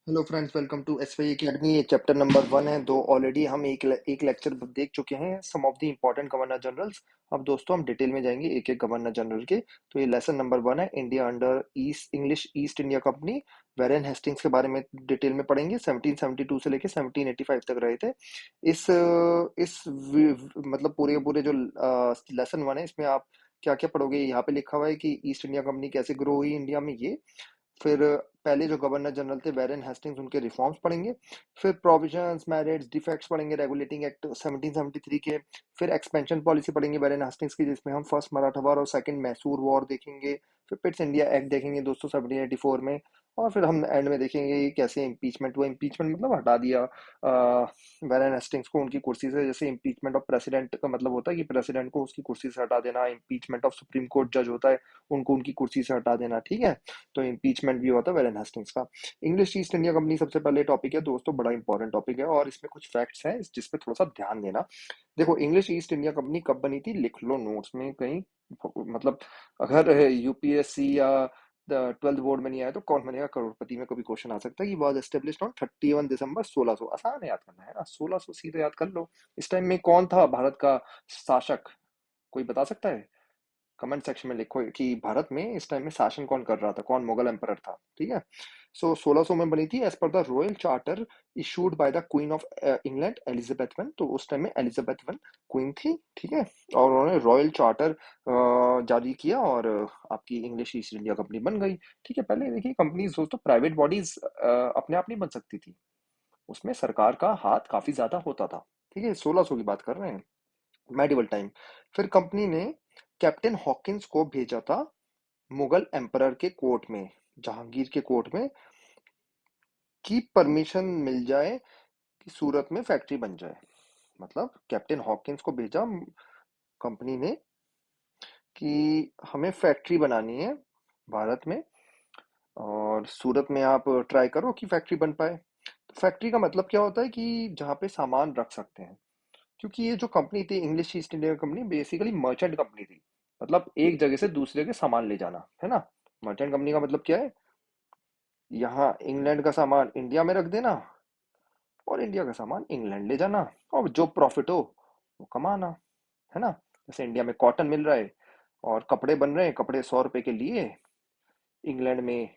Hello friends, welcome to S Y academy. ये chapter number 1 है। दो ऑलरेडी हम एक लेक्चर देख चुके हैं, some of the important governor generals. अब दोस्तों हम डिटेल में जाएंगे एक एक गवर्नर जनरल के। तो ये लेसन नंबर 1 है, India under East English East India company. Warren Hastings के बारे में डिटेल में पढ़ेंगे। 1772 से लेके 1785 तक रहे थे। मतलब पूरे के पूरे जो लेसन 1 है, इसमें आप क्या क्या पढ़ोगे, यहाँ पे लिखा हुआ है कि ईस्ट इंडिया कंपनी कैसे ग्रो हुई इंडिया में, ये। फिर पहले जो गवर्नर जनरल थे वेरेन हेस्टिंग्स, उनके रिफॉर्म्स पढ़ेंगे। फिर प्रोविजंस, मेरिट्स, डिफेक्ट्स पढ़ेंगे रेगुलेटिंग एक्ट 1773 के। फिर एक्सपेंशन पॉलिसी पढ़ेंगे वेरेन हेस्टिंग्स की, जिसमें हम फर्स्ट मराठा वॉर और सेकंड मैसूर वॉर देखेंगे। फिर पिट्स इंडिया एक्ट देखेंगे दोस्तों 1784 में। और फिर हम एंड में देखेंगे कि कैसे इम्पीचमेंट हुआ। इम्पीचमेंट मतलब हटा दिया वेरेन हेस्टिंग्स को उनकी कुर्सी से। जैसे इम्पीचमेंट ऑफ प्रेसिडेंट का मतलब होता है कि प्रेसिडेंट को उसकी कुर्सी से हटा देना। इम्पीचमेंट ऑफ सुप्रीम कोर्ट जज होता है, उनको उनकी कुर्सी से हटा देना, ठीक है। तो इम्पीचमेंट भी होता है वेरेन हेस्टिंग्स का। इंग्लिश ईस्ट इंडिया कंपनी सबसे पहले टॉपिक है दोस्तों, बड़ा इंपॉर्टेंट टॉपिक है और इसमें कुछ फैक्ट्स हैं जिसपे थोड़ा सा ध्यान देना। देखो, इंग्लिश ईस्ट इंडिया कंपनी कब बनी थी, लिख लो नोट्स में कहीं। मतलब अगर यूपीएससी या 12th बोर्ड में नहीं आया तो कौन बनेगा करोड़पति में कभी क्वेश्चन आ सकता है कि वॉज एस्टेब्लिश्ड ऑन 31 दिसंबर 1600। आसान है याद करना, है ना, 1600 सीधे याद कर लो। इस टाइम में कौन था भारत का शासक, कोई बता सकता है? कमेंट सेक्शन में लिखो कि भारत में इस टाइम में शासन कौन कर रहा था, कौन मुगल एम्परर था, ठीक है। सो 1600 में बनी थी as per the royal charter issued by the queen of England Elizabeth one. तो उस टाइम में एलिजाबेथ वन क्वीन थी, ठीक है। और उन्होंने रॉयल चार्टर जारी किया और आपकी इंग्लिश ईस्ट इंडिया कंपनी बन गई, ठीक है। पहले देखिए, कंपनीज दोस्तों प्राइवेट बॉडीज अपने आप नहीं बन सकती थी, उसमें सरकार का हाथ काफी ज्यादा होता था, ठीक है। 1600 की बात कर रहे हैं, मेडिवल टाइम। फिर कंपनी ने कैप्टन हॉकिंस को भेजा था मुगल एम्परर के कोर्ट में, जहांगीर के कोर्ट में, कि परमिशन मिल जाए कि सूरत में फैक्ट्री बन जाए। मतलब कैप्टन हॉकिंस को भेजा कंपनी ने कि हमें फैक्ट्री बनानी है भारत में, और सूरत में आप ट्राई करो कि फैक्ट्री बन पाए। तो फैक्ट्री का मतलब क्या होता है कि जहाँ पे सामान रख सकते हैं, क्योंकि ये जो कंपनी थी English East India company basically merchant company थी। मतलब एक जगह से दूसरी जगह सामान ले जाना, है ना। मर्चेंट कंपनी का मतलब क्या है, यहाँ इंग्लैंड का सामान इंडिया में रख देना और इंडिया का सामान इंग्लैंड ले जाना, और जो प्रॉफिट हो वो कमाना, है ना। जैसे इंडिया में कॉटन मिल रहा है और कपड़े बन रहे हैं, कपड़े 100 रुपए के लिए इंग्लैंड में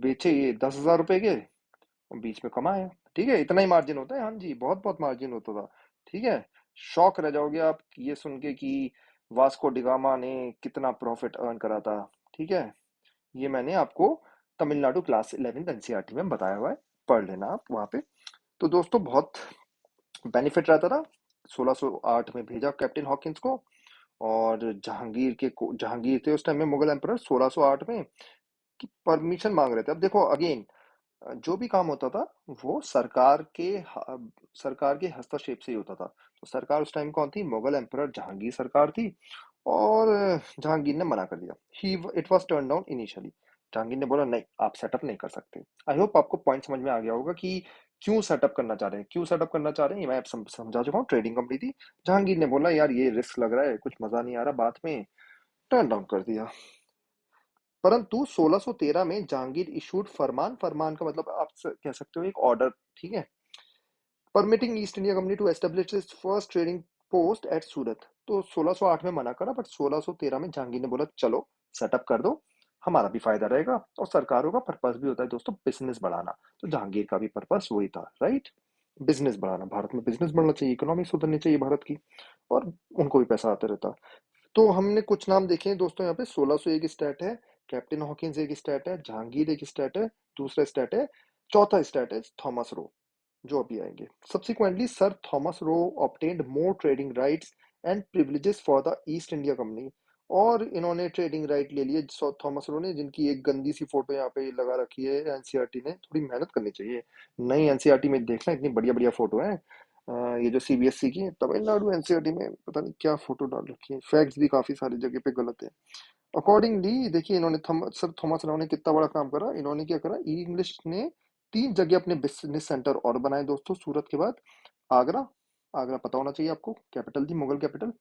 बेचे ये 10,000 रुपए के, और बीच में कमाए, ठीक है। इतना ही मार्जिन होता है, हाँ जी, बहुत बहुत मार्जिन होता था, ठीक है। शॉक रह जाओगे आप ये सुन के कि वास्को डिगामा ने कितना प्रॉफिट अर्न करा था, ठीक है। ये मैंने आपको तमिलनाडु क्लास 11th एनसीईआरटी में बताया हुआ है, पढ़ लेना आप वहाँ पे। तो दोस्तों बहुत बेनिफिट रहता था। 1608 में भेजा कैप्टन हॉकिंस को, और जहांगीर थे उस टाइम में मुगल एम्परर 1608 में, कि परमिशन मांग रहे थे। अब देखो अगेन, जो भी काम होता था वो सरकार के हस्तक्षेप से ही होता था। तो सरकार उस टाइम कौन थी, मुगल एम्परर जहांगीर सरकार थी। और जहांगीर ने मना कर दिया, he it was turn down initially. Jahangir ने बोला नहीं, आप सेटअप नहीं कर सकते। आई होप आपको पॉइंट समझ में आ गया होगा कि क्यों सेटअप करना चाह रहे हैं, क्यों सेटअप करना चाह रहे हैं, ये मैं आप समझा चुका हूँ। ट्रेडिंग कंपनी थी। जहांगीर ने बोला यार ये रिस्क लग रहा है, कुछ मजा नहीं आ रहा, बात में टर्न डाउन कर दिया। परंतु 1613 में जहांगीर इशूड फरमान, फरमान का मतलब आप कह सकते हो एक ऑर्डर, ठीक है, permitting East India company to establish its first trading post at Surat. तो 1608 में मना करा, बट 1613 में जहांगीर ने बोला चलो सेटअप कर दो, हमारा भी फायदा रहेगा और सरकारों का पर्पस भी होता है दोस्तों बिजनेस बढ़ाना। तो जहांगीर का भी पर्पस वही था, राइट, बिजनेस बढ़ाना। भारत में बिजनेस बढ़ना चाहिए, इकोनॉमी सुधरनी चाहिए भारत की, और उनको भी पैसा आता रहता। तो हमने कुछ नाम देखे हैं दोस्तों यहाँ पे। 1600 एक स्टेट है, कैप्टन हॉकिंस एक स्टेट है, जहांगीर एक स्टेट है, दूसरा स्टेट है, चौथा स्टेट है थॉमस रो, जो अभी आएंगे। Subsequently sir Thomas Roe obtained more trading rights and privileges for the east India company. और इन्होंने ट्रेडिंग राइट ले लिए थॉमस रो ने, जिनकी एक गंदी सी फोटो यहाँ पे लगा रखी है एनसीईआरटी ने। थोड़ी मेहनत करनी चाहिए, नई एनसीईआरटी में देखना इतनी बढ़िया बढ़िया फोटो है। ये जो सीबीएसई की तमिलनाडु एनसीईआरटी में पता नहीं क्या फोटो डाल रखी है, फैक्ट्स भी काफी सारी जगह पे गलत है। अकॉर्डिंगली देखिए, इन्होंने सर थॉमस राव ने कितना बड़ा काम करा। इन्होंने क्या करा, इंग्लिश ने 3 जगह अपने बिजनेस सेंटर और बनाए दोस्तों सूरत के बाद। आगरा, आगरा पता होना चाहिए आपको, कैपिटल थी, मुगल कैपिटल।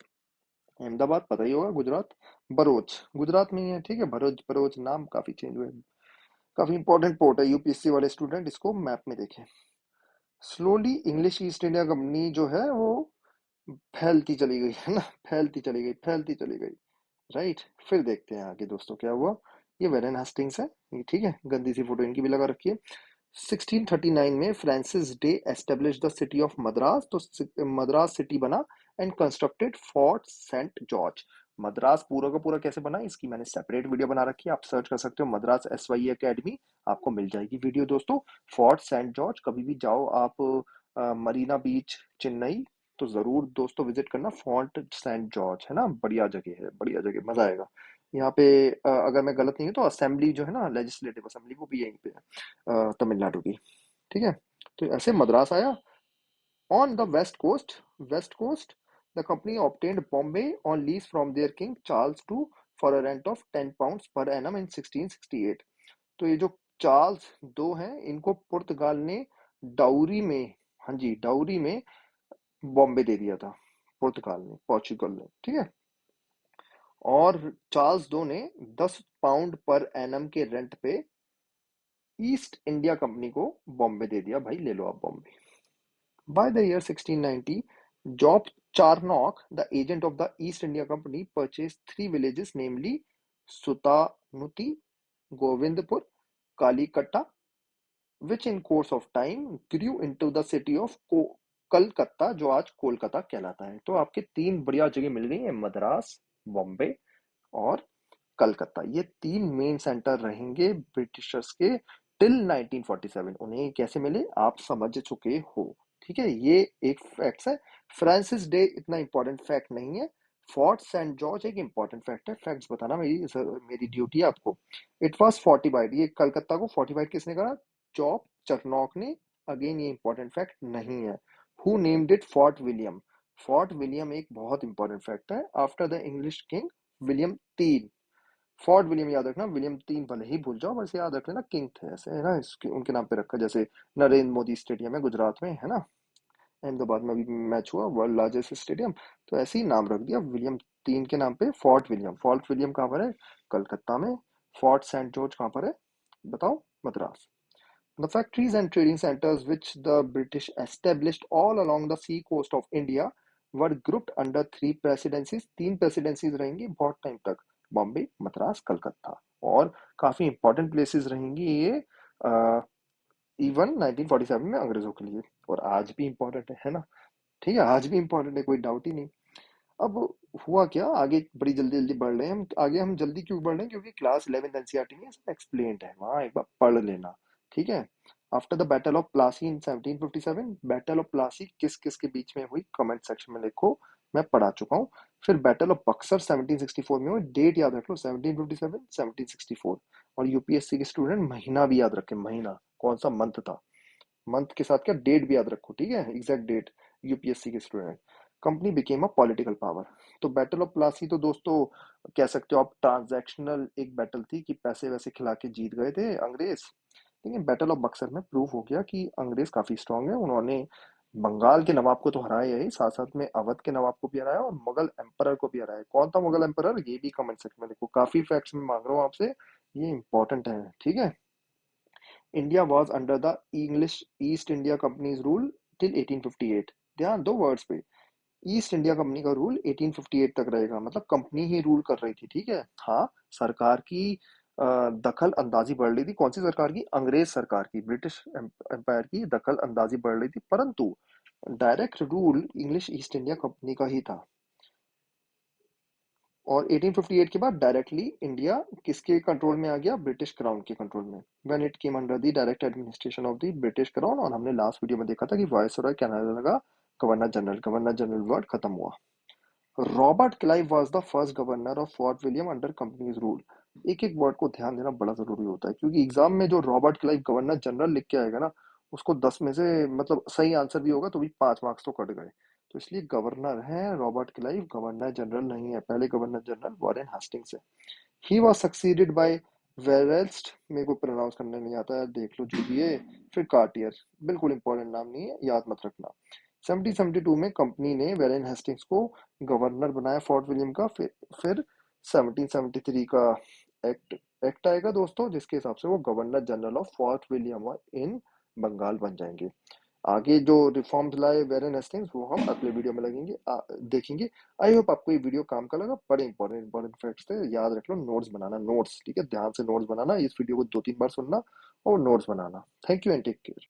अहमदाबाद पता ही होगा, गुजरात। बरोच गुजरात में ही है, ठीक है। भरूच, बरोच नाम काफी चेंज हुए। काफी इंपॉर्टेंट पोर्ट है, यूपीएससी वाले स्टूडेंट इसको मैप में देखें। Slowly English East India company जो है वो फैलती चली गई, है ना, फैलती चली गई, फैलती चली गई। राइट। फिर देखते हैं आगे दोस्तों क्या हुआ। ये वेरेन हेस्टिंग्स है, ये ठीक है, गंदी सी फोटो इनकी भी लगा रखी है। 1639 में Francis Day establish the city of Madras, तो मद्रास सिटी बना and constructed Fort Saint George. Madras पूरा का पूरा कैसे बना इसकी मैंने सेपरेट वीडियो बना रखी है, आप सर्च कर सकते हो मद्रास SYE एकेडमी, आपको मिल जाएगी वीडियो दोस्तों। फोर्ट सेंट जॉर्ज, कभी भी जाओ आप मरीना बीच चेन्नई तो जरूर दोस्तों विजिट करना फोर्ट सेंट जॉर्ज, है ना, बढ़िया जगह है, बढ़िया जगह, मजा आएगा। यहाँ पे अगर मैं गलत नहीं हूँ तो असेंबली जो है ना, लेजिस्लेटिव असेंबली, वो भी यहीं पे है, तमिलनाडु की। ठीक है, तो ऐसे मद्रास आया। On the west coast the company obtained Bombay on lease from their king Charles two for a rent of 10 pounds per annum in 1668। तो ये जो चार्ल्स दो हैं इनको पुर्तगाल ने डाउरी में, हाँ जी, डाउरी में बॉम्बे दे दिया था, पुर्तगाल ने, पोर्चुगल ने, ठीक है। और चार्ल्स दो ने 10 पाउंड पर एनम के रेंट पे ईस्ट इंडिया कंपनी को बॉम्बे दे दिया, भाई ले लो आप Bombay. By the year 1690, Job Charnock, the agent of the East India Company, purchased three villages, namely Sutanuti, Govindpur, Kalikatta, which in course of time grew into the city of Calcutta, जो आज कोलकाता कहलाता है। तो आपके तीन बढ़िया जगह मिल गई है, मद्रास, बॉम्बे और कलकत्ता। ये तीन मेन सेंटर रहेंगे ब्रिटिशर्स के टिल 1947। उन्हें कैसे मिले आप समझ चुके हो, ठीक है, ये एक फैक्ट है। फ्रांसिस डे इतना इंपॉर्टेंट फैक्ट नहीं है, फोर्ट सेंट जॉर्ज एक इंपॉर्टेंट फैक्ट है। फैक्ट्स बताना मेरी ड्यूटी है आपको। इट वाज फोर्टिफाइड, ये कलकत्ता को फोर्टिफाइड किसने करा? जॉब चरनॉक ने। अगेन ये इंपॉर्टेंट फैक्ट नहीं है। Who named it? Fort William. Fort William एक बहुत इंपॉर्टेंट फैक्ट है। After the English king William तीन, फोर्ट विलियम याद रखना, विलियम तीन भले ही भूल जाओ, बस याद रख लेना किंग थे, ऐसे है ना, इसके उनके नाम पे रखा। जैसे नरेंद्र मोदी स्टेडियम है गुजरात में, है ना, अहमदाबाद में अभी मैच हुआ, वर्ल्ड लार्जेस्ट स्टेडियम, तो ऐसे ही नाम रख दिया विलियम तीन के नाम पे, फोर्ट विलियम। फोर्ट विलियम कहाँ पर है? कलकत्ता में। फोर्ट सेंट जॉर्ज कहाँ पर है बताओ? Madras. The factories and trading centers which the British established all along the sea coast of India were grouped under three presidencies। तीन presidencies रहेंगी बहुत टाइम तक, बॉम्बे, मद्रास, कलकत्ता। और काफी इंपॉर्टेंट प्लेसेस रहेंगी ये इवन 1947 में अंग्रेजों के लिए, और आज भी इंपॉर्टेंट है ना, ठीक है, आज भी इंपॉर्टेंट है, कोई डाउट ही नहीं। अब हुआ क्या आगे, बड़ी जल्दी जल्दी बढ़ रहे हैं हम आगे। हम जल्दी क्यों बढ़ रहे हैं? क्योंकि क्लास 11 एनसीईआरटी में एक्सप्लेन्ड है, वहां एक बार पढ़ लेना, ठीक है। After the battle of Plassey in 1757, battle of Plassey किस किस के बीच में हुई कमेंट सेक्शन में लिखो, मैं पढ़ा चुका हूँ। फिर बैटल ऑफ बक्सर 1764 में हुई, डेट याद रख लो 1757 1764। और यूपीएससी के स्टूडेंट महीना भी याद रखें, महीना कौन सा मंथ था, मंथ के साथ क्या डेट भी याद रखो, ठीक है, एग्जैक्ट डेट, यूपीएससी के student. Company became a political power. तो बैटल ऑफ प्लासी तो दोस्तों कह सकते हो आप ट्रांजैक्शनल एक बैटल थी कि पैसे वैसे खिला के जीत गए थे अंग्रेज। लेकिन बैटल ऑफ बक्सर में प्रूव हो गया कि अंग्रेज काफी स्ट्रांग है, उन्होंने बंगाल के नवाब को तो हराया ही, साथ साथ में अवध के नवाब को भी हराया और मुगल एम्परर को भी हराया। कौन था मुगल एम्परर, ये भी कमेंट सेक्शन में लिखो, काफी फैक्ट्स में मांग रहा हूँ आपसे, ये इंपॉर्टेंट है, ठीक है। India was under the English East India Company's rule till 1858। ध्यान दो वर्ड्स पे, ईस्ट इंडिया कंपनी का रूल 1858 तक रहेगा, मतलब कंपनी ही रूल कर रही थी, ठीक है। हाँ, सरकार की दखल अंदाजी बढ़ रही थी, कौन सी सरकार की? अंग्रेज सरकार की, ब्रिटिश एम्पायर की दखल अंदाजी बढ़ रही थी, परंतु direct rule English East India company का ही था। और 1858 के बाद डायरेक्टली इंडिया किसके कंट्रोल में आ गया? ब्रिटिश क्राउन के कंट्रोल में, when it came under the direct administration of the British crown. और हमने लास्ट वीडियो में देखा था कि वायसरॉय कहने लगा governor general, governor general word खत्म हुआ। Robert Clive was the first governor of Fort William under companies rule. एक एक वर्ड को ध्यान देना बड़ा जरूरी होता है, क्योंकि एग्जाम में जो रॉबर्ट क्लाइव गवर्नर जनरल लिख के आएगा ना, उसको 10 में से मतलब सही आंसर भी होगा तो भी 5 मार्क्स तो कट गए। तो इसलिए गवर्नर है रॉबर्ट क्लाइव, गवर्नर जनरल नहीं है। पहले गवर्नर जनरल वॉरेन हेस्टिंग्स है। ही वॉज सक्सीडेड बाय वेरेल्स्ट, मेरे को प्रोनाउंस करने नहीं आता है, देख लो जो भी है। फिर कार्टियर, बिल्कुल इंपॉर्टेंट नाम नहीं है, याद मत रखना। 1772 में कंपनी ने वेरेन हेस्टिंग्स को गवर्नर बनाया फोर्ट विलियम का। फिर 1773 का एक्ट एक्ट आएगा दोस्तों, जिसके हिसाब से वो governor general of Fort William in Bengal बन जाएंगे। आगे जो रिफॉर्म्स लाए वेरन हेस्टिंग्स वो हम अगले वीडियो में देखेंगे। आई होप आपको ये वीडियो काम का लगा। बड़े इंपॉर्टेंट इंपॉर्टेंट फैक्ट्स थे, याद रख लो। नोट्स बनाना, नोट्स, ठीक है, ध्यान से नोट्स बनाना, इस वीडियो को 2-3 बार सुनना और नोट्स बनाना। Thank you and take care.